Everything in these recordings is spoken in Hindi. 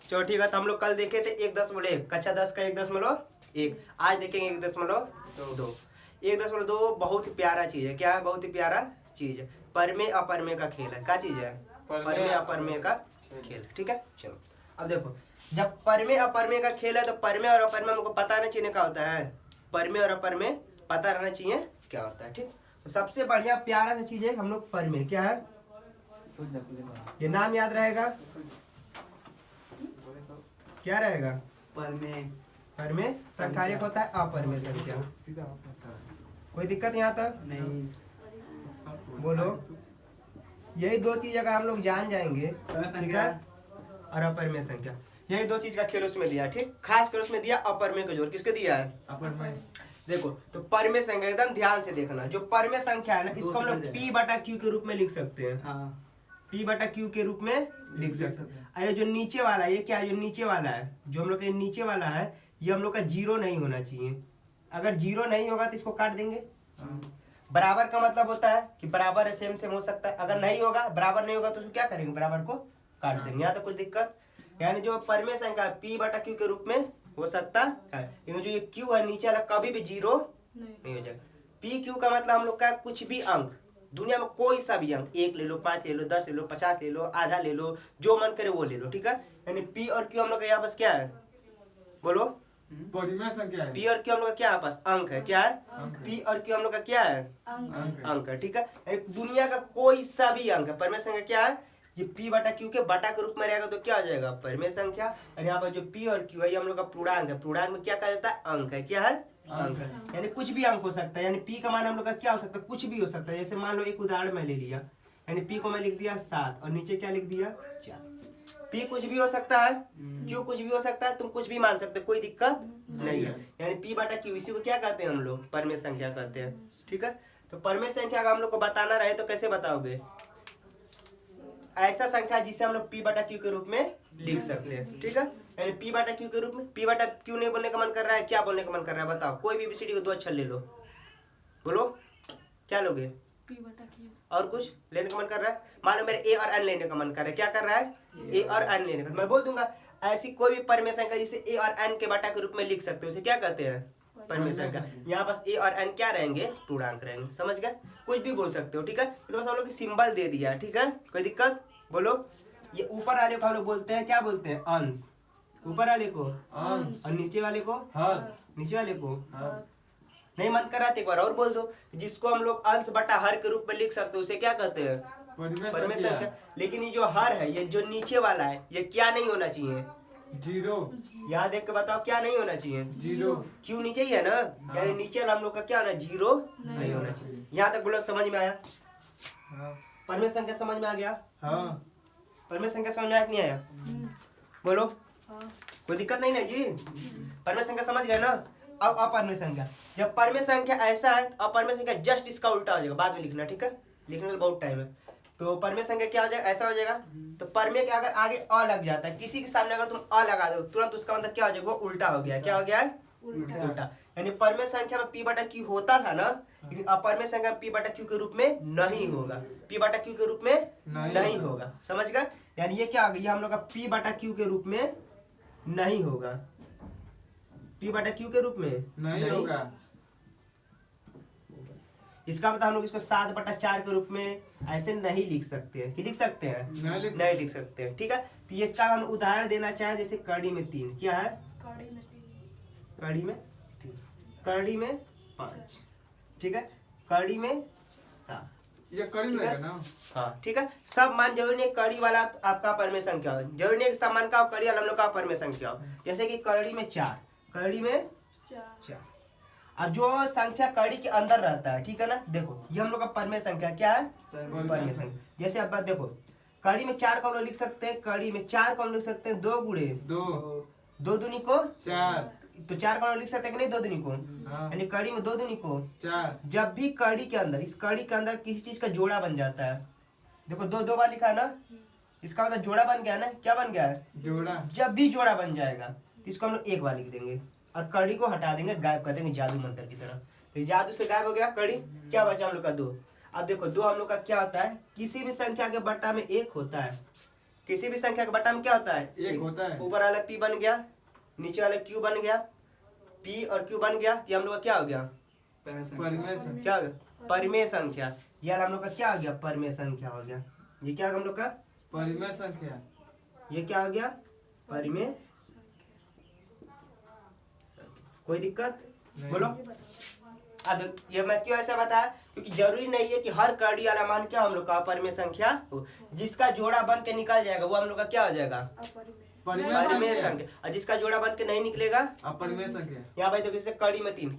चलो ठीक है। तो हम लोग कल देखे थे 1.1, कक्षा 10 का 1.1। आज देखेंगे 1.2। 1.2 बहुत प्यारा चीज है। क्या है? बहुत ही प्यारा चीज है। परमे अपरमे का खेल है। क्या चीज है? परमे अपरमे का खेल। ठीक है। चलो अब देखो, जब परमे अपरमे का खेल है तो परमे और अपरमे हमको पता नहीं चाहिए क्या होता है। परमे और अपरमे पता रहना चाहिए क्या होता है। ठीक। तो सबसे बढ़िया प्यारा सा चीज है हम लोग परमे। क्या है? ये नाम याद रहेगा। क्या रहेगा? परमे। परमे संख्यारिक होता है अपरमे संख्या। कोई दिक्कत यहाँ तक? नहीं। बोलो। यही दो चीज अगर हम लोग जान जाएंगे, ठीक है, और अपरमेय संख्या, यही दो चीज का खेल उसमें दिया। ठीक। खास कर उसमें दिया अपरमेय का जोर। किसके दिया है? अपरमेय। देखो तो परमेय संख्या एकदम ध्यान से देखना। जो परमेय संख्या है ना, इसको हम लोग P बटा Q के रूप में लिख सकते हैं। P बटा Q के रूप में लिख सकते हैं। अरे जो नीचे वाला है, ये क्या है? जो नीचे वाला है, जो हम लोग का नीचे वाला है, ये हम लोग का जीरो नहीं होना चाहिए। अगर जीरो नहीं होगा तो इसको काट देंगे। बराबर का मतलब होता है कि बराबर सेम सेम हो सकता है। अगर नहीं होगा, बराबर नहीं होगा तो उसको क्या करेंगे? बराबर को काट देंगे। यहाँ तो कुछ दिक्कत, यानी जो परमेय संख्या P बटा Q के रूप में हो सकता है, लेकिन जो ये Q है नीचे वाला कभी भी जीरो नहीं हो जाएगा। P Q का मतलब हम लोग का कुछ भी अंक, दुनिया में कोई सा भी अंक, 1 ले लो, 5 ले लो, 10 ले लो, 50 ले लो, आधा ले लो, जो मन करे वो ले लो। ठीक है। यानी P और Q हम लोग का यहाँ पास क्या है? बोलो। परिमेय संख्या है। P और Q हम लोग का क्या है? पास अंक है। क्या है? P और Q हम लोग का क्या है? अंक। अंक है। ठीक है। यानी दुनिया का कोई सा भी अंक है, परमेय संख्या क्या है? ये P बटा Q के बटा के रूप में रहेगा तो क्या हो जाएगा? परमेय संख्या। और यहाँ पर जो P और Q है ये हम लोग का पूर्णांक है। पूर्णांक में क्या कहा जाता है? अंक है। क्या है? अंक है। यानी कुछ भी अंक हो सकता है। यानी P का मान हम लोग का क्या हो सकता है? कुछ भी हो सकता है। जैसे मान लो एक उदाहरण मैं ले लिया, यानी P को मैं लिख दिया 7 और नीचे क्या लिख दिया? 4। P कुछ भी हो सकता है, Q कुछ भी हो सकता है, तुम कुछ भी मान सकते हो, कोई दिक्कत नहीं है। यानी P बटा Q, इसी को क्या कहते हैं हम लोग? परमेय संख्या कहते हैं। ठीक है। तो परमेय संख्या अगर हम लोग को बताना रहे तो कैसे बताओगे? ऐसा संख्या जिसे हम लोग P बटा Q के रूप में लिख सकते हैं। ठीक है। यानी P बटा Q के रूप में, P बटा Q नहीं बोलने का मन कर रहा है, क्या बोलने का मन कर रहा है? बताओ। कोई भी ABCD को 2 अक्षर ले लो, बोलो क्या लोगे? P बटा Q। और कुछ लेने का मन कर रहा है? मान लो मेरे A और N लेने का मन कर रहा है। क्या कर रहा है? A और N लेने का। मैं बोल दूंगा ऐसी कोई भी परमेय संख्या जिसे A और N के बटा के रूप में लिख सकते हो, उसे क्या कहते हैं? परमेय संख्या। यहाँ पास A और N क्या रहेंगे? पूर्णांक रहेंगे। समझ गए? कुछ भी बोल सकते हो। ठीक है। तो बस हम लोग सिंबल दे दिया। ठीक है। कोई दिक्कत? बोलो। ये ऊपर वाले को हम लोग बोलते हैं, क्या बोलते हैं? अंश। ऊपर वाले को अंश। और नीचे वाले को हर। नीचे वाले को हर। नहीं मन कर रहा तो एक बार और बोल दो। जिसको हम लोग अंश बटा हर के रूप में लिख सकते हो उसे क्या कहते हैं? परमेय संख्या। लेकिन ये जो हर है, ये जो नीचे वाला है, ये क्या नहीं होना चाहिए? जीरो। यहाँ देख के बताओ क्या नहीं होना चाहिए? जीरो। क्यों नीचे ही है ना, यानी नीचे वाला हम लोग का क्या होना? जीरो नहीं होना चाहिए। यहाँ तक बोलो समझ में आया? परमेय संख्या समझ में आ गया? हाँ। परमेय संख्या समझ में आया कि नहीं आया? बोलो। कोई दिक्कत नहीं ना जी? परमेय संख्या समझ गए ना? अब अपरमेय संख्या। जब परमेय संख्या ऐसा है तो अपरमेय संख्या जस्ट इसका उल्टा हो जाएगा। बाद में लिखना। ठीक है। लिखने में बहुत टाइम है। तो परमेय संख्या क्या हो जाएगा? ऐसा हो जाएगा। तो परमेय के अगर आगे अ लग जाता है, किसी के सामने अगर तुम अ लगा दो तुरंत उसका मतलब क्या हो जाएगा? वो उल्टा हो गया। क्या हो गया है? उल्टा। यानी परमेय संख्या में P बटा Q होता था ना, लेकिन अपरमेय संख्या में P बटा Q के रूप में नहीं होगा। P बटा Q के रूप में नहीं होगा। समझ गए? यानी ये क्या आ गया? हम लोग का P बटा Q के रूप में नहीं होगा। P बटा Q के रूप में नहीं होगा। इसका मतलब हम लोग इसको 7 बटा 4 के रूप में ऐसे नहीं लिख सकते हैं। कि लिख सकते हैं? नहीं लिख सकते हैं। ठीक है। तो ये इसका हम उदाहरण देना चाहें, जैसे कड़ी में 3 क्या है? कड़ी में 3। कड़ी में 3, कड़ी में 5, ठीक है, कड़ी में 7। ये कड़ी में रहेगा ना? हाँ ठीक है। सब मान जरूरी नहीं कड़ी वाला आपका परमेय संख्या हो, जरूरी नहीं सब मान का कड़ी वाला हम लोग का परमेय संख्या हो। जैसे कि कड़ी में 4, कड़ी में 4। अब जो संख्या कड़ी के अंदर रहता है, ठीक है ना, देखो ये हम लोग का परमेय संख्या क्या है? परमेय संख्या। जैसे अब देखो कड़ी में 4 को हम लोग लिख सकते हैं, कड़ी में 4 को हम लिख सकते हैं 2 गुणे 2 दूनी को 4। तो 4 को हम लोग लिख सकते हैं कि नहीं? 2 दूनी को, यानी कड़ी में 2 दूनी को 4। जब भी कड़ी के अंदर, इस कड़ी के अंदर किसी चीज का जोड़ा बन जाता है, देखो 2 2 बार लिखा है ना, इसका मतलब जोड़ा बन गया ना। क्या बन गया है? जोड़ा। जब भी जोड़ा बन जाएगा तो इसको हम लोग एक बार लिख देंगे और कड़ी को हटा देंगे, गायब कर देंगे जादू मंत्र की तरह। तो जादू से गायब हो गया कड़ी। क्या बचा हम लोग का? 2। अब देखो 2 हम लोग का क्या होता है? किसी भी संख्या के बट्टा में 1 होता है, किसी भी संख्या के बटा में क्या होता है? एक होता है। ऊपर वाला p बन गया, नीचे वाला q बन गया, p और q बन गया, तो हम लोग का क्या हो गया? परिमेय संख्या। क्या हो गया? परिमेय संख्या। यार हम लोग का क्या हो गया? परिमेय संख्या हो गया। ये क्या होगा हम लोग का? परिमेय संख्या। ये क्या हो गया? परिमेय। कोई दिक्कत? नहीं। बोलो। अब ये मैं क्यों ऐसा बताया? क्योंकि जरूरी नहीं है कि हर कड़ी वाला मान क्या हम लोग का अपरिमेय संख्या हो। जिसका जोड़ा बन के निकल जाएगा वो हम लोग का क्या हो जाएगा? परिमेय परिमेय संख्या। संख्या। और जिसका जोड़ा बन के नहीं निकलेगा, अपरिमेय संख्या। यहाँ भाई देखो, जैसे कड़ी में 3,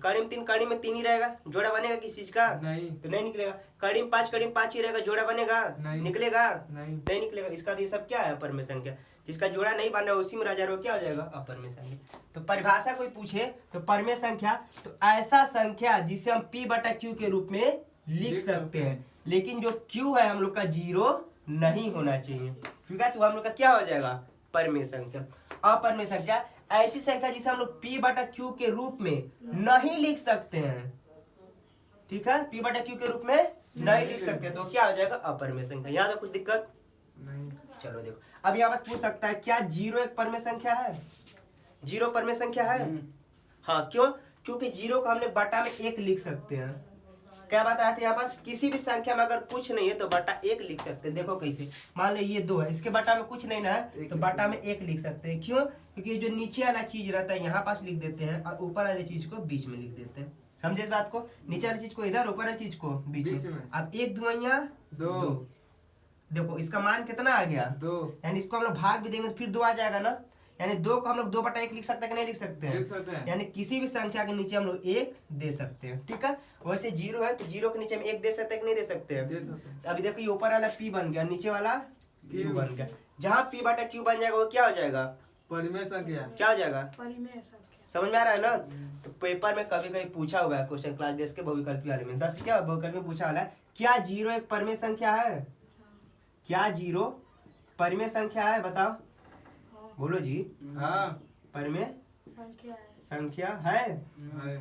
कड़ी में 3 ही रहेगा, जोड़ा बनेगा किस चीज का? नहीं। तो नहीं निकलेगा। कड़ी में 5 ही रहेगा, जोड़ा बनेगा? नहीं। निकलेगा? नहीं। नहीं निकलेगा। इसका तो ये सब क्या है? अपरिमेय संख्या। जिसका जोड़ा नहीं बन रहा है उसी में राजा रो क्या हो जाएगा? अपरिमेय संख्या। तो परिभाषा कोई पूछे तो परिमेय संख्या तो ऐसा संख्या जिसे हम p बटा q के रूप में लिख सकते हैं, लेकिन जो q है हम लोग का 0 नहीं होना चाहिए, ठीक है? तो हम लोग का क्या हो जाएगा? परिमेय संख्या। अपरिमेय संख्या ऐसी संख्या जिसे हम लोग p बटा q के रूप में नहीं लिख सकते हैं, ठीक है? p बटा q के रूप में नहीं लिख सकते, तो क्या हो जाएगा? अपरिमेय संख्या। यहाँ तो कुछ दिक्कत नहीं। चलो देखो, अब यहाँ पर पूछ सकता है क्या 0 एक परिमेय संख्या है? 0 परिमेय संख्या है? हाँ, क्यों? क्योंकि 0 को हमने बटा में 1 लिख सकते हैं। क्या बात आती है यहाँ पास? किसी भी संख्या में अगर कुछ नहीं है तो बटा 1 लिख सकते हैं। देखो कैसे, मान लो ये 2 है, इसके बटा में कुछ नहीं ना है तो बटा में 1 लिख सकते हैं। क्यों? क्योंकि जो नीचे वाला चीज रहता है यहाँ पास लिख देते हैं और ऊपर वाली चीज को बीच में लिख देते हैं। समझे इस बात को? नीचे वाली चीज को इधर, ऊपर वाली चीज को बीच में। अब 1 2 2। देखो इसका मान कितना आ गया? 2। यानी इसको हम लोग भाग भी देंगे तो फिर 2 आ जाएगा ना। यानी 2 को हम लोग 2 बटा 1 लिख सकते हैं कि नहीं लिख सकते हैं? लिख सकते हैं। यानी किसी भी संख्या के नीचे हम लोग 1 दे सकते हैं, ठीक है? वैसे 0 है तो 0 के नीचे हम 1 दे सकते हैं कि नहीं दे सकते हैं? दे सकते हैं। तो अभी देखो ये ऊपर वाला p बन गया, नीचे वाला q Q बन गया। जहाँ p बटा q बन जाएगा वो क्या हो जाएगा? परिमेय संख्या। क्या हो जाएगा? परिमेय संख्या। समझ में आ रहा है ना? तो पेपर में कभी कभी पूछा हुआ है क्वेश्चन क्लास 10 के बहुविकल्पी वाले में 10 क्या बहुविकल्पी में पूछा वाला है, क्या 0 एक परिमेय संख्या है? क्या 0 परिमेय संख्या है? बताओ, बोलो जी। हाँ। परिमेय संख्या है। संख्या है है।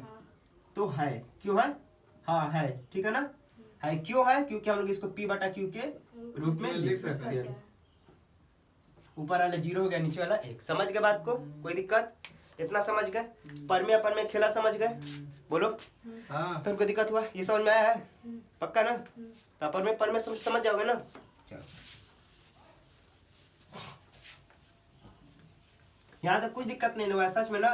तो है। क्यों है? हाँ है, ठीक है ना? है क्यों है? क्योंकि हम लोग इसको p बटा q के रूप में लिख सकते हैं। ऊपर वाला 0 हो गया, नीचे वाला 1। समझ गए बात को? कोई दिक्कत? इतना समझ गए? परिमेय अपरिमेय खेला समझ गए? बोलो। हाँ। तो कोई दिक्कत हुआ? ये समझ में आया है? पक्का ना? तो अपरिमेय परिमेय समझ जाओगे ना? चलो, यहाँ तक कुछ दिक्कत नहीं हुआ है सच में ना?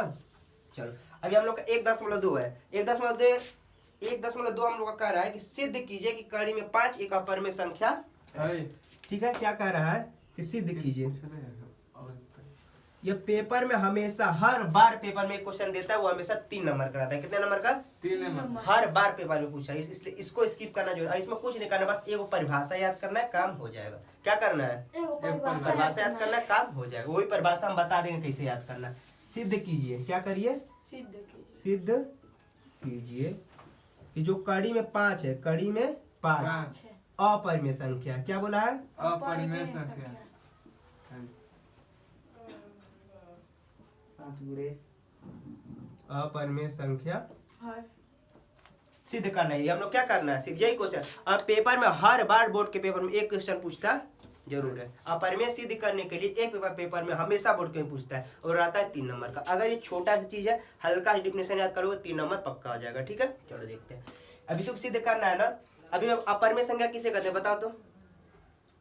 चलो, अभी हम लोग का 1.2 है। 1.2 हम लोग का कह रहा है कि सिद्ध कीजिए कि कड़ी में 5 एक अपरिमेय संख्या है। ठीक है? क्या कह रहा है कि सिद्ध कीजिए। ये पेपर में हमेशा हर बार पेपर में क्वेश्चन देता है, वो हमेशा 3 नंबर का रहता है। कितने नंबर का? 3 नंबर। हर बार पेपर में पूछा है, इसलिए इसको स्किप करना जरूरी है। इसमें कुछ नहीं करना, बस एक परिभाषा याद करना है, काम हो जाएगा। क्या करना है? परिभाषा याद करना है, काम हो जाएगा। वही परिभाषा हम बता देंगे कैसे याद करना है। सिद्ध कीजिए, क्या करिए? सिद्ध कीजिए कि जो कड़ी में 5 है, कड़ी में 5 अपरिमेय संख्या। क्या बोला है? अपरिमेय संख्या। अपरिमेय संख्या है। सिद्ध करना है। हम लोग क्या करना है? सिद्ध, यही क्वेश्चन। अब पेपर में हर बार बोर्ड के पेपर में एक क्वेश्चन पूछता जरूर है। अपरिमेय सिद्ध करने के लिए एक पेपर में हमेशा बोर्ड के पूछता है और आता है 3 नंबर का। अगर ये छोटा सी चीज है, हल्का सी डिफिनेशन याद करोगे 3 नंबर पक्का हो जाएगा, ठीक है? चलो देखते हैं। अभी इसको सिद्ध करना है ना। अभी अपरिमेय संख्या किसे कहते हैं बताओ तो?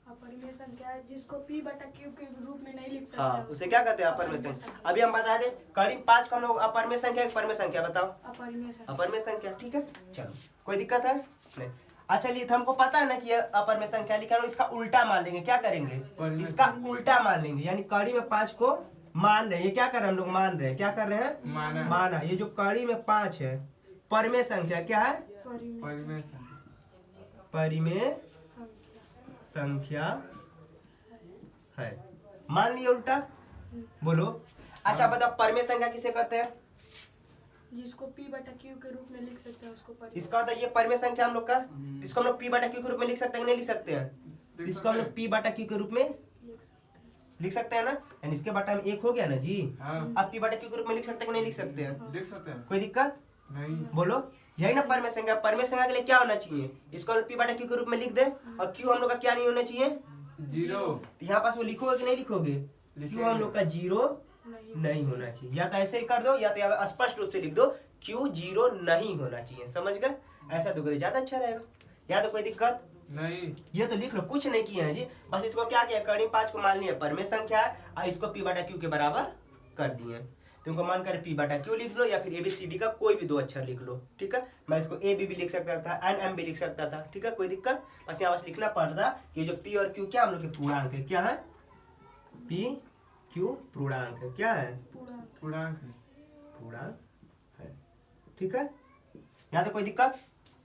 अपरिमेय संख्या है जिसको p बटा q के रूप में नहीं लिख सकते। हाँ, उसे क्या कहते हैं? अपरिमेय संख्या। अभी हम बता दें कड़ी 5 का हम लोग अपरिमेय संख्या एक परिमेय संख्या बताओ। अपरिमेय संख्या। अपरिमेय संख्या, ठीक है? चलो, कोई दिक्कत है? नहीं। अच्छा चलिए, तो हमको पता है ना कि ये अपरिमेय संख्या लिखा है, इसका उल्टा मान लेंगे। क्या करेंगे? इसका उल्टा मान लेंगे। यानी कड़ी में 5 को मान रहे हैं। ये क्या कर रहे हैं हम लोग? मान रहे हैं। क्या कर रहे हैं? माना। ये जो कड़ी में 5 है परिमेय संख्या क्या है? परिमेय संख्या है। मान लिया उल्टा? बोलो। अच्छा बताओ, परिमेय संख्या किसे कहते हैं? जिसको p बटा q के रूप में लिख सकते हैं उसको परिमेय। इसका मतलब ये परिमेय संख्या हम लोग का, इसको हम लोग p बटा q के रूप में लिख सकते हैं कि नहीं लिख सकते हैं? इसको हम लोग p बटा q के रूप में लिख सकते हैं ना? यानी इसके बटा में 1 हो गया ना जी। अब p बटा q के रूप में लिख सकते हैं कि नहीं लिख सकते हैं? लिख सकते हैं। कोई दिक्कत नहीं। बोलो। यही ना परिमेय संख्या। परिमेय संख्या के लिए क्या होना चाहिए? इसको p बटा q के रूप में लिख दे और q हम लोग का क्या नहीं होना चाहिए? जीरो यहाँ पास वो लिखोगे कि नहीं लिखोगे? क्यू हम लोग का जीरो नहीं होना चाहिए। या तो ऐसे ही कर दो या तो यहाँ स्पष्ट रूप से लिख दो क्यू जीरो नहीं होना चाहिए। समझ गए? ऐसा तो ज्यादा अच्छा रहेगा। या तो कोई दिक्कत नहीं, ये तो लिख लो, कुछ नहीं किया है जी। बस इसको क्या किया, कड़ी 5 को मान लिया परिमेय संख्या है और इसको पी बटा क्यू के बराबर कर दिए। तुमको मन करे पी बटा क्यू लिख लो या फिर एबीसीडी का कोई भी 2 अक्षर लिख लो। ठीक है, मैं इसको ए बी भी लिख सकता था, एन एम भी लिख सकता था। ठीक है, कोई दिक्कत? बस यहाँ बस लिखना पड़ता कि जो पी और क्यू क्या हम लोग के पूर्णांक है। क्या है? पी क्यू पूर्णांक है। क्या है? पूर्णांक है। पूर्णांक है। ठीक है, यहाँ तो कोई दिक्कत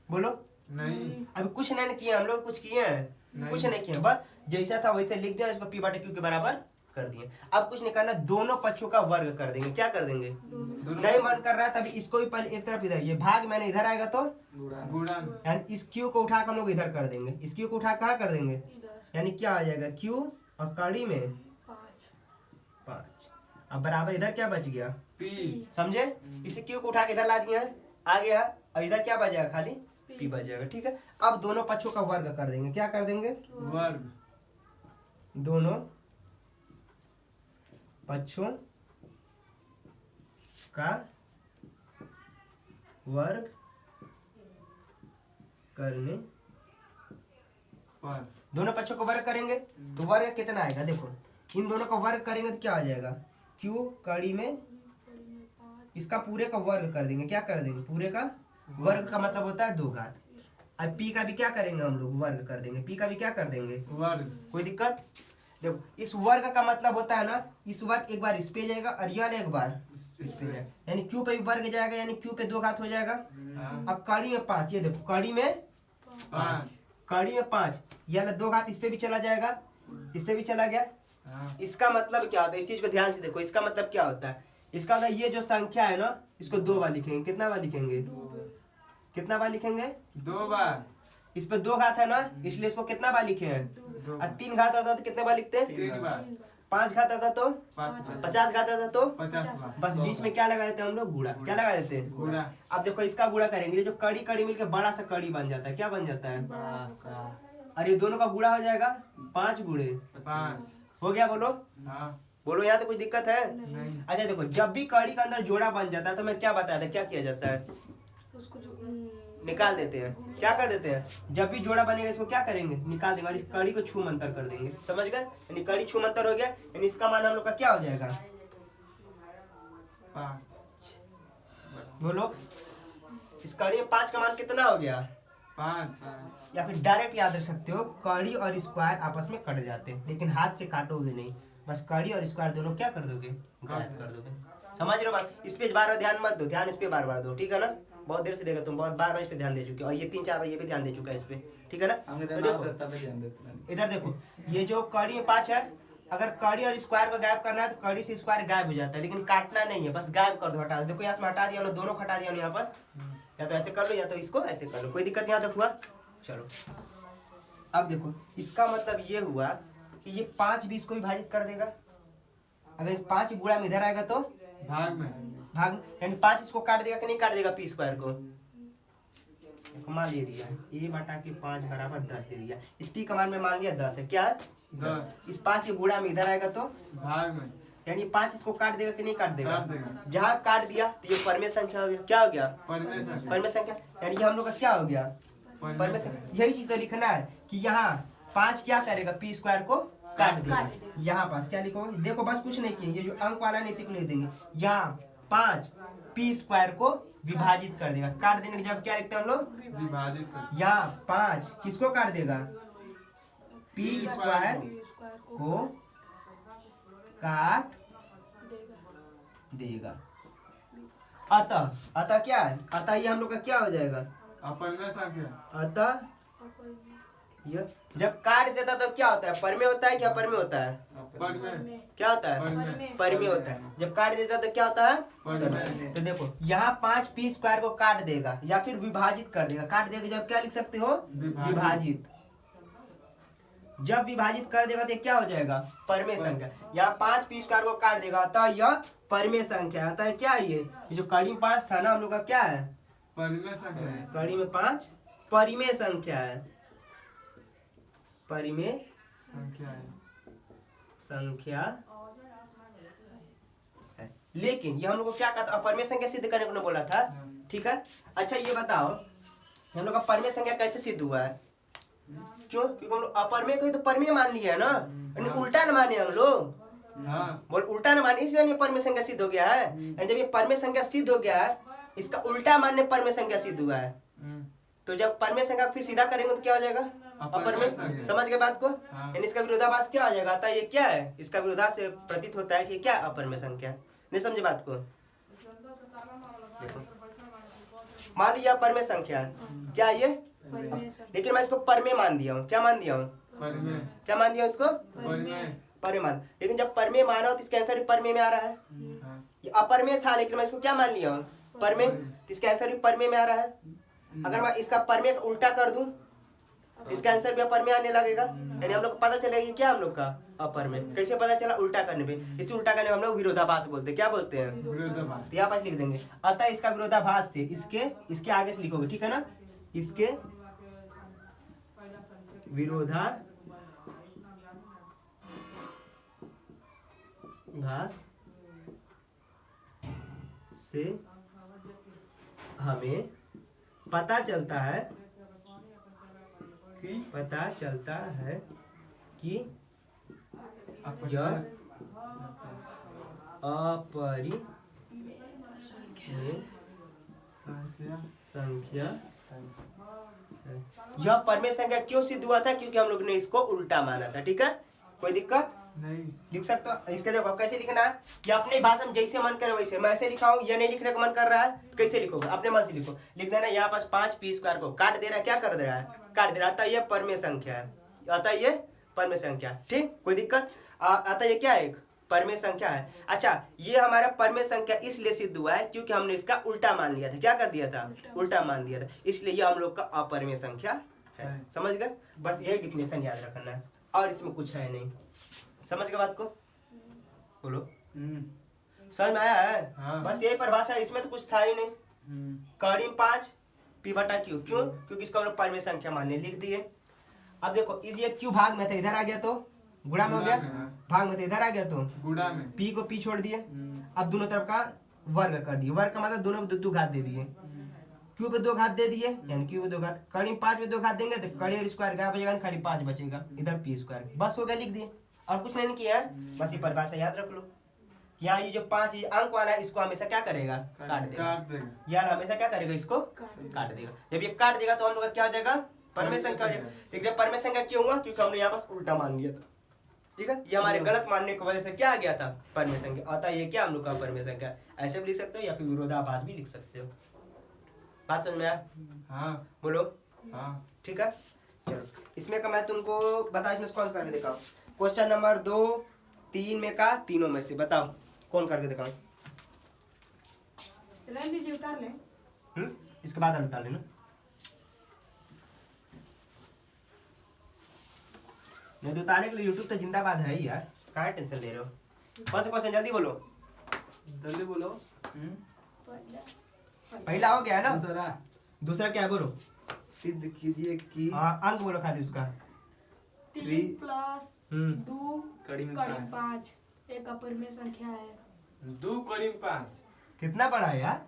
बोलो? नहीं, अभी कुछ नहीं किया हम लोग, कुछ किए हैं? नहीं। कुछ नहीं किया, बस जैसा था वैसे लिख दिया, इसको पी बटा क्यू के बराबर कर दिए। अब कुछ नहीं करना, दोनों पक्षों का वर्ग कर देंगे। क्या कर देंगे? नहीं मन कर रहा है तभी इसको भी पहले एक तरफ इधर, ये भाग मैंने इधर आएगा तो गुणन, यानी इस क्यू को उठा कर हम लोग इधर कर देंगे। इस क्यू को उठा कहाँ कर देंगे? यानी क्या आ जाएगा? क्यू और कड़ी में 5। अब बराबर इधर क्या बच गया? पी। समझे? इसी क्यू को उठा के इधर ला दिए हैं, आ गया और इधर क्या बचेगा? खाली पी बच जाएगा। ठीक है, अब दोनों पक्षों का वर्ग कर देंगे। क्या कर देंगे? वर्ग, दोनों पक्षों का वर्ग करने पर दोनों पक्षों को वर्ग करेंगे तो वर्ग कितना आएगा? देखो, इन दोनों का वर्ग करेंगे तो क्या आ जाएगा? क्यू कड़ी में इसका पूरे का वर्ग कर देंगे। क्या कर देंगे? पूरे का वर्ग का मतलब होता है 2 घात। अब पी का भी क्या करेंगे हम लोग? वर्ग कर देंगे। पी का भी क्या कर देंगे? वर्ग, कोई दिक्कत? देखो, इस वर्ग का मतलब होता है ना, इस वर्ग एक बार इस पे जाएगा और यह एक बार इस पे जाएगा, यानी क्यू पे भी वर्ग जाएगा, यानी क्यू पे 2 घात हो जाएगा। हाँ, अब कड़ी में 5, ये देखो कड़ी में 5, कड़ी में 5, यह 2 घात इस पे भी चला जाएगा, इस पे भी चला गया। हाँ, इसका मतलब क्या होता है? इस चीज को ध्यान से देखो, इसका मतलब क्या होता है? इसका मतलब ये जो संख्या है ना, इसको 2 बार लिखेंगे। कितना बार लिखेंगे? कितना बार लिखेंगे? 2 बार, इस पे 2 घात है ना, इसलिए इसको कितना बार लिखे हैं? 2 और 3 घात आता तो कितने बार लिखते हैं? 3 बार, 5 घात आता तो 5 बार, 50 घात आता तो 50 बार, बस बीच में क्या लगा देते हैं हम लोग? गुणा। क्या लगा देते हैं? गुणा, अब देखो, इसका गुणा करेंगे, ये जो कड़ी कड़ी मिलकर बड़ा सा कड़ी बन जाता है। क्या बन जाता है? और ये दोनों का गुणा हो जाएगा 5 गुणे 5, हो गया। बोलो हाँ, बोलो, यहाँ तो कुछ दिक्कत है? नहीं, अच्छा देखो, जब भी कड़ी के अंदर जोड़ा बन जाता है तो मैं क्या बताया था, क्या किया जाता है? उसको जो निकाल देते हैं। क्या कर देते हैं? जब भी जोड़ा बनेगा इसको क्या करेंगे? निकाल देंगे और इस कड़ी को छू मंतर कर देंगे। समझ गए? यानी कड़ी छू मंतर हो गया, यानी इसका मान हम लोग का क्या हो जाएगा? 5, बोलो, इस कड़ी में 5 का मान कितना हो गया? 5, या फिर डायरेक्ट याद रख सकते हो, कड़ी और स्क्वायर आपस में कट जाते हैं, लेकिन हाथ से काटोगे नहीं, बस कड़ी और स्क्वायर दोनों क्या कर दोगे? गायब कर दोगे। समझ रहे हो बात? इस पे बार बार ध्यान मत दो, ध्यान इस पे बार बार दो। ठीक है ना? बहुत देर से देखा तुम, बहुत बार बार इस पे ध्यान दे चुके हो और ये 3-4 बार ये भी ध्यान दे चुका है इस पे। ठीक है ना? तो देखो, इधर देखो, ये जो कड़ी में 5 है, अगर कड़ी और स्क्वायर को गायब करना है तो कड़ी से स्क्वायर गायब हो जाता है, लेकिन काटना नहीं है, बस गायब कर दो, हटा दो। देखो यहाँ से हटा दिया, दोनों हटा दिया यहाँ पास, या तो ऐसे कर लो या तो इसको ऐसे कर लो। कोई दिक्कत यहाँ तक हुआ? चलो, अब देखो, इसका मतलब ये हुआ कि ये 5 भी इसको विभाजित कर देगा। अगर 5 गुणा में इधर आएगा तो भाग में, भाग, यानी 5 इसको काट देगा कि नहीं काट देगा? पी स्क्वायर को मान ले दिया, ए बटा के 5 बराबर 10 दे दिया। इस पी का मान में मान लिया 10 है। क्या है? 10, इस 5 के गुणा में इधर आएगा तो भाग में, यानी 5 इसको काट देगा कि नहीं काट देगा? काट देगा। जहाँ काट दिया तो ये परिमेय संख्या हो गया। क्या हो गया? परिमेय संख्या, परिमेय संख्या, यानी ये हम लोग का क्या हो गया? परिमेय संख्या। यही चीज तो लिखना है कि यहाँ 5 क्या करेगा? पी स्क्वायर को काट देगा। यहाँ पास क्या लिखोगे? देखो बस कुछ नहीं किए, ये जो अंक वाला है इसी को लिख देंगे। यहाँ 5 पी स्क्वायर को विभाजित कर देगा। काट देने के जब क्या लिखते हैं हम लोग? विभाजित कर, यहाँ 5 किसको काट देगा? पी स्क्वायर को काट देगा। अतः, अतः क्या है? अतः ये हम लोग का क्या हो जाएगा? अपरिमेय संख्या, अतः ये जब काट देता तो क्या होता है? परिमेय होता है क्या अपरिमेय होता है? परिमेय, क्या होता है? परिमेय, परिमेय होता है। जब काट देता तो क्या होता है? परिमेय। तो देखो, यहाँ 5 पी स्क्वायर को काट देगा या फिर विभाजित कर देगा। काट देगा जब क्या लिख सकते हो? विभाजित। जब विभाजित कर देगा तो क्या हो जाएगा? परिमेय संख्या। यहाँ 5 पी स्क्वायर को काट देगा, अतः यह परिमेय संख्या। अतः क्या है? ये जो कड़ी में 5 था ना हम लोग का, क्या है? परिमेय संख्या है, कड़ी में 5 परिमेय संख्या है। परिमेय संख्या है। संख्या है। लेकिन ये हम लोग को क्या कहता, अपरिमेय संख्या सिद्ध करने को नहीं बोला था, ठीक है। अच्छा ये बताओ हम लोग का परिमेय संख्या कैसे सिद्ध हुआ है? क्यों? क्योंकि हम लोग अपरिमेय को ही तो परिमेय मान लिया है ना, यानी उल्टा न माने हम लोग। हाँ बोल उल्टा न माने, इसलिए ये परिमेय संख्या सिद्ध हो गया है। यानी जब ये परिमेय संख्या सिद्ध हो गया है, इसका उल्टा मानने परिमेय संख्या सिद्ध हुआ है। तो जब परिमेय संख्या फिर सीधा करेंगे तो क्या हो जाएगा? अपरिमेय। समझ गए बात को? हाँ। यानी इसका विरोधाभास क्या आ जाएगा? अतः ये क्या है? इसका विरोधाभास से प्रतीत होता है कि क्या अपरिमेय संख्या। नहीं समझे बात को? देखो मान लिया परिमेय संख्या है, क्या ये? लेकिन मैं इसको परिमेय मान दिया हूँ। क्या मान दिया हूँ? परिमेय। क्या मान दिया इसको? परिमेय। परिमेय मान। लेकिन जब परिमेय माना हो तो इसका आंसर भी परिमेय में आ रहा है। हाँ। ये अपरिमेय था लेकिन मैं इसको क्या मान लिया हूँ? परिमेय। तो इसका आंसर भी परिमेय में आ रहा है। अगर मैं इसका परिमेय का उल्टा कर दूं, इसका आंसर भी अपरिमेय आने लगेगा। यानी हम लोग को पता चलेगा कि क्या हम लोग का अपरिमेय। कैसे पता चला? उल्टा करने पे। इसे उल्टा करने में हम लोग विरोधाभास बोलते हैं। क्या बोलते हैं? विरोधाभास। तो यहाँ पास लिख देंगे, अतः इसका विरोधाभास से इसके आगे से लिखोगे, ठीक है ना? इसके विरोधाभास से हमें पता चलता है कि यह अपरिमेय संख्या है। यह परिमेय संख्या क्यों सिद्ध हुआ था? क्योंकि हम लोग ने इसको उल्टा माना था। ठीक है, कोई दिक्कत नहीं। लिख सकते हो? इसके देखो अब कैसे लिखना है, ये अपने भाषा में जैसे मन करे वैसे। मैं ऐसे लिखा हूँ, ये नहीं लिखने का मन कर रहा है तो कैसे लिखोगे? अपने मन से लिखो। लिख देना यहाँ पास 5p² को काट दे रहा है। क्या कर दे रहा है? काट दे रहा है। अतः ये परिमेय संख्या है। अतः ये परिमेय संख्या। ठीक, कोई दिक्कत? अतः ये क्या है? एक परिमेय संख्या है। अच्छा, ये हमारा परिमेय संख्या इसलिए सिद्ध हुआ है क्योंकि हमने इसका उल्टा मान लिया था। क्या कर दिया था? उल्टा मान दिया था। इसलिए ये हम लोग का अपरिमेय संख्या है। समझ गए? बस यही डिफिनेशन याद रखना है और इसमें कुछ है नहीं। समझ गए बात को? बोलो। समझ में आया है? हाँ। बस यही परिभाषा है, इसमें तो कुछ था ही नहीं। कड़ी 5 p/q। क्यों? क्योंकि इसको हम लोग परिमेय संख्या मानने लिख दिए। अब देखो इस ये q भाग में था, इधर आ गया तो गुणा में हो गया। भाग में था, इधर आ गया तो गुणा में। p को p छोड़ दिए। अब दोनों तरफ का वर्ग कर दिए। वर्ग का मतलब दोनों को 2 घात दे दिए। q पे 2 घात दे दिए, यानी q पे 2 घात। कड़ी 5 पे 2 घात देंगे तो कड़ी और स्क्वायर क्या बचेगा? खाली 5 बचेगा। इधर p²। बस हो गया, लिख दिए। और कुछ नहीं किया है। बस ये परिभाषा याद रख लो। यहाँ ये जो 5 अंक वाला है इसको हमेशा क्या करेगा? काट देगा। यार हमेशा क्या करेगा? इसको काट देगा। जब ये काट देगा तो हम लोग का क्या हो जाएगा? परिमेय संख्या हो जाएगा। लेकिन परिमेय संख्या क्यों हुआ? क्योंकि हमने यहाँ पास उल्टा मान लिया था। ठीक है, ये हमारे गलत मानने की वजह से क्या आ गया था? परिमेय संख्या। अतः ये क्या हम लोग का परिमेय संख्या? ऐसे भी लिख सकते हो या फिर विरोधाभास भी लिख सकते हो। बात समझ में आया? हाँ। बोलो। हाँ। ठीक है, चलो इसमें का मैं तुमको बता, इसमें कौन सा करके दिखाऊं? क्वेश्चन नंबर 2, 3 में का तीनों में से बताओ कौन करके दिखाऊं? उतार ले। इसके बाद उतार लेना। नहीं तो उतारने के लिए यूट्यूब तो जिंदाबाद है ही यार, काहे टेंशन ले रहे हो? कौन सा क्वेश्चन? जल्दी बोलो। जल्दी बोलो। पहला हो गया है ना? दूसरा क्या है बोलो? सिद्ध कीजिए कि अंक बोलो खाली उसका। 3 + 2 कड़ी में 5 एक अपरिमेय संख्या है। 2 कड़ी 5। कितना बड़ा है यार?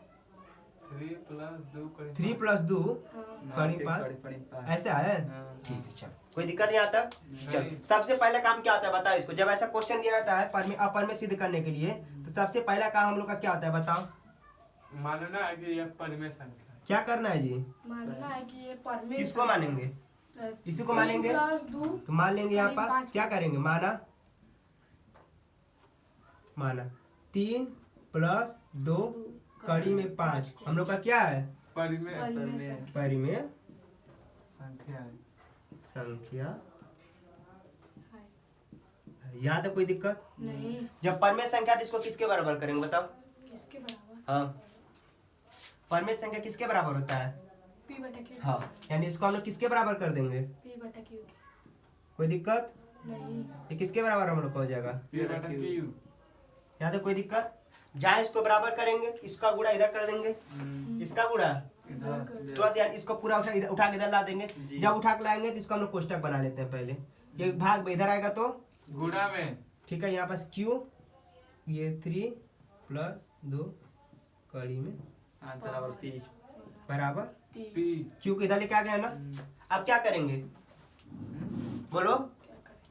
3 + 2 कड़ी 3 + 2 हाँ। कड़ी 5 ऐसा है? हाँ। ठीक है, चलो कोई दिक्कत यहाँ तक? चलो सबसे पहला काम क्या होता है बताओ इसको। जब ऐसा क्वेश्चन दिया जाता है अपरिमेय सिद्ध करने के लिए तो सबसे पहला काम हम लोग का क्या होता है बताओ? मानना है कि यह परिमेय संख्या है। क्या करना है जी? मानना है कि ये परिमेय। किसको मानेंगे? इसी को मानेंगे। 3 + 2 तो मान लेंगे यहाँ पास। 5। क्या करेंगे? माना 3 + 2 कड़ी में 5 हम लोग का क्या है? परिमेय परिमेय संख्या है। संख्या। यहाँ तक कोई दिक्कत नहीं। जब परिमेय संख्या तो इसको किसके बराबर करेंगे बताओ? किसके बराबर? हाँ, परिमेय संख्या किसके बराबर होता है? p/q। हाँ, यानी इसको हम लोग किसके बराबर कर देंगे? p/q। कोई दिक्कत? नहीं। ये किसके बराबर हम लोग का हो जाएगा? p/q। यहाँ तक कोई दिक्कत? जहाँ इसको बराबर करेंगे इसका गुणा इधर कर देंगे, इसका गुणा इधर। तुरंत यार इसको पूरा उठा के इधर ला देंगे। जब उठा के लाएंगे तो इसको हम लोग कोष्टक बना लेते हैं पहले। ये भाग में इधर आएगा तो गुणा में ठीक है, यहाँ पास क्यू, ये 3 प्लस 2 कड़ी में बराबर पी। बराबर पी। क्यू को इधर लेके आ गया ना। अब क्या करेंगे बोलो,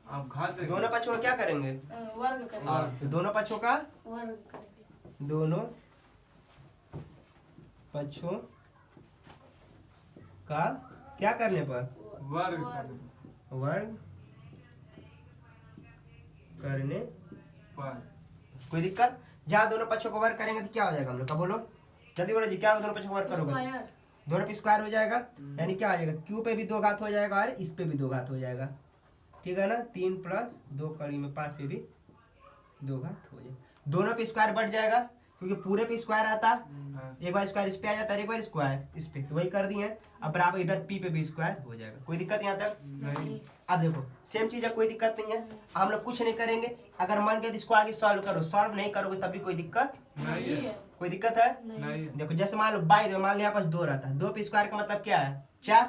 अब घात देंगे। दोनों पक्षों का क्या करेंगे, वर्ग करेंगे। हाँ, तो दोनों पक्षों का वर्ग करेंगे। दोनों पक्षों का क्या करने पर वर्ग वर्ग करने पर कोई दिक्कत। जहाँ दोनों पक्षों को वर्ग करेंगे तो क्या हो जाएगा हम लोग का, बोलो जल्दी बोलो जी, क्या होगा दोनों पक्षों को वर्ग करोगे स्क्वायर। दोनों पे स्क्वायर हो जाएगा, यानी क्या आ जाएगा, क्यू पे भी 2 घात हो जाएगा और इस पे भी 2 घात हो जाएगा, ठीक है ना। 3 प्लस 2 कड़ी में 5 पे भी 2 घात हो जाएगा। दोनों पे स्क्वायर बढ़ जाएगा क्योंकि पूरे पे स्क्वायर आता, एक बार स्क्वायर इस पे आ जाता है, एक बार स्क्वायर इस पे, तो वही कर दिए। अब बराबर इधर पी पे भी स्क्वायर हो जाएगा। कोई दिक्कत यहाँ तक? नहीं। अब देखो सेम चीज है, कोई दिक्कत नहीं है। हम लोग कुछ नहीं करेंगे, अगर मन के इसको आगे सॉल्व करो, सॉल्व नहीं करोगे तब भी कोई दिक्कत, नहीं है। कोई दिक्कत है? नहीं है। देखो जैसे मान लो बाई दो, मान लो यहाँ पास 2 रहता है, 2 पे स्क्वायर का मतलब क्या है 4,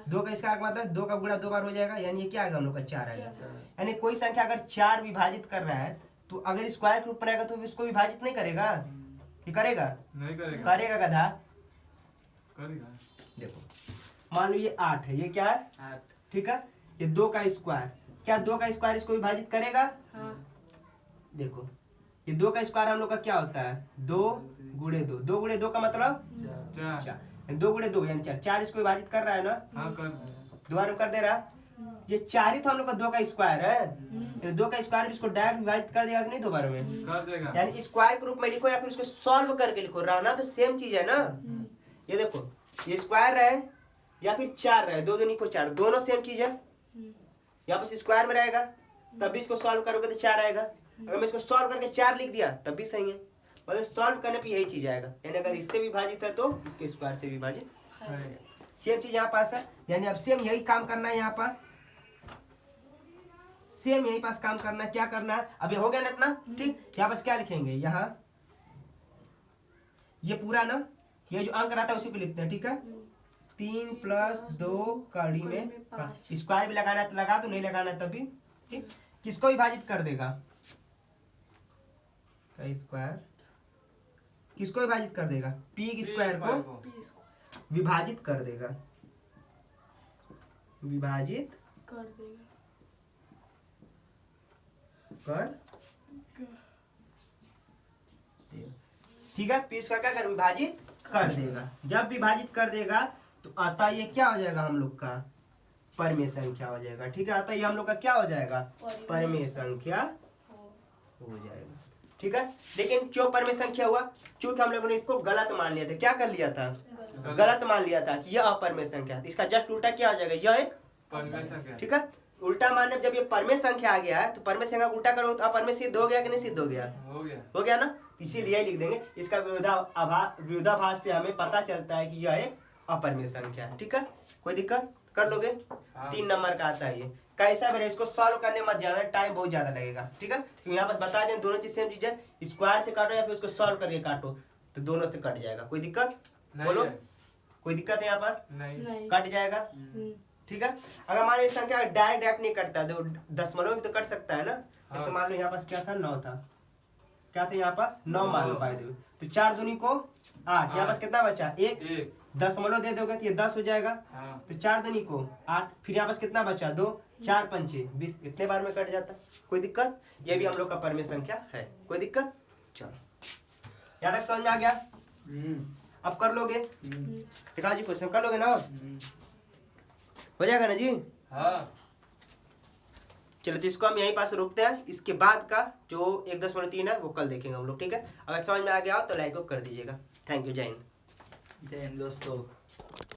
2 का स्क्वायर का मतलब 2 का गुणा 2 बार हो जाएगा, यानी ये क्या आएगा हम लोग का 4 आएगा। यानी कोई संख्या अगर 4 विभाजित कर रहा है तो अगर स्क्वायर के ऊपर रहेगा तो इसको विभाजित नहीं करेगा, कि करेगा? नहीं करेगा। करेगा गधा। करेगा। देखो मान लो ये 8 है, ये क्या है 8। ठीक है, ये 2 का स्क्वायर, क्या 2 का स्क्वायर इसको विभाजित करेगा? हाँ। देखो ये 2 का स्क्वायर हम लोग का क्या होता है 2 गुणे 2, 2 गुणे 2 का मतलब 4। 2 गुणे 2 यानी 4, 4 इसको विभाजित कर रहा है ना, हाँ कर दिया। दोबारा में कर दे रहा। ये 4 ही तो हम लोग का 2 का स्क्वायर है, यानी 2 का स्क्वायर भी इसको डायरेक्ट विभाजित कर देगा कि नहीं दोबारा में, कर देगा। यानी स्क्वायर के रूप में लिखो या फिर उसको सॉल्व करके लिखो, रहना तो सेम चीज है ना। ये देखो ये स्क्वायर है या फिर 4 रहे, 2 2 को 4, दोनों सेम चीज है। यहाँ पर स्क्वायर में रहेगा तब भी इसको सॉल्व करोगे तो 4 आएगा, अगर मैं इसको सॉल्व करके 4 लिख दिया तब भी सही है, मतलब सॉल्व करने पे यही चीज आएगा, यानी अगर इससे विभाजित है तो इसके स्क्वायर से विभाजित, सेम चीज यहाँ पास है। यानी अब सेम यही काम करना है, यहाँ पास सेम यही पास काम करना है। क्या करना है, अब ये हो गया ना इतना, ठीक। यहाँ पास क्या लिखेंगे, यहाँ ये पूरा ना, ये जो अंक रहता है उसी पे लिखते हैं, ठीक है। 3 प्लस 2 कड़ी में 5, स्क्वायर भी लगाना है तो लगा दो, नहीं लगाना है तभी, ठीक। किसको विभाजित कर देगा, स्क्वायर किसको विभाजित कर देगा, पी स्क्वायर को विभाजित कर देगा, विभाजित कर देगा। कर ठीक है, पी स्क्वायर क्या कर विभाजित कर देगा। जब विभाजित कर देगा तो अतः ये क्या हो जाएगा हम लोग का परिमेय संख्या हो जाएगा, ठीक है। अतः ये हम लोग का क्या हो जाएगा परिमेय संख्या हो जाएगा, ठीक है। लेकिन क्यों परिमेय संख्या हुआ, क्योंकि हम लोगों ने इसको गलत मान लिया था। क्या कर लिया था, गलत मान लिया था कि यह अपरिमेय संख्या है। इसका जस्ट उल्टा क्या हो जाएगा, यह एक परिमेय संख्या। ठीक है। उल्टा मानने जब ये परिमेय संख्या आ गया है तो परिमेय संख्या को उल्टा करो तो अपरिमेय सिद्ध हो गया कि नहीं सिद्ध हो गया, हो गया ना। इसीलिए लिख देंगे, इसका विरोधाभास से हमें पता चलता है कि यह एक अपरिमेय संख्या है, ठीक है। कोई दिक्कत, कर लोगे। 3 नंबर का आता है ये, कैसा भी रहे इसको सॉल्व करने मत जाना, टाइम बहुत ज्यादा लगेगा, ठीक है। तो यहाँ पर बता दें दोनों चीज सेम चीज है, स्क्वायर से काटो या फिर उसको सॉल्व करके काटो तो दोनों से कट जाएगा। कोई दिक्कत बोलो, कोई दिक्कत है यहाँ पास, नहीं कट जाएगा, ठीक है। अगर मान लो संख्या डायरेक्ट नहीं कटता है तो दशमलव में तो कट सकता है ना। जैसे मान लो यहाँ पास क्या था 9 था, क्या था यहाँ पास 9 मान लो पाए दे, तो 4 दूनी को 8, यहाँ पास कितना बचा 1, दशमलव दे दोगे तो ये 10 हो जाएगा, तो 4 दूनी को 8, फिर यहाँ पास कितना बचा 2, 4 पंचे 20, इतने बार में कट जाता। कोई दिक्कत, ये भी हम लोग का परिमेय संख्या है, कोई दिक्कत। चलो यहाँ तक समझ में आ गया, अब कर लोगे जी, क्वेश्चन कर लोगे ना, हो जाएगा ना जी। हाँ। चलो तो इसको हम यहीं पास रोकते हैं, इसके बाद का जो 1.3 है वो कल देखेंगे हम लोग, ठीक है। अगर समझ में आ गया हो तो लाइक कर दीजिएगा। थैंक यू, जय हिंद। जय हिंद दोस्तों।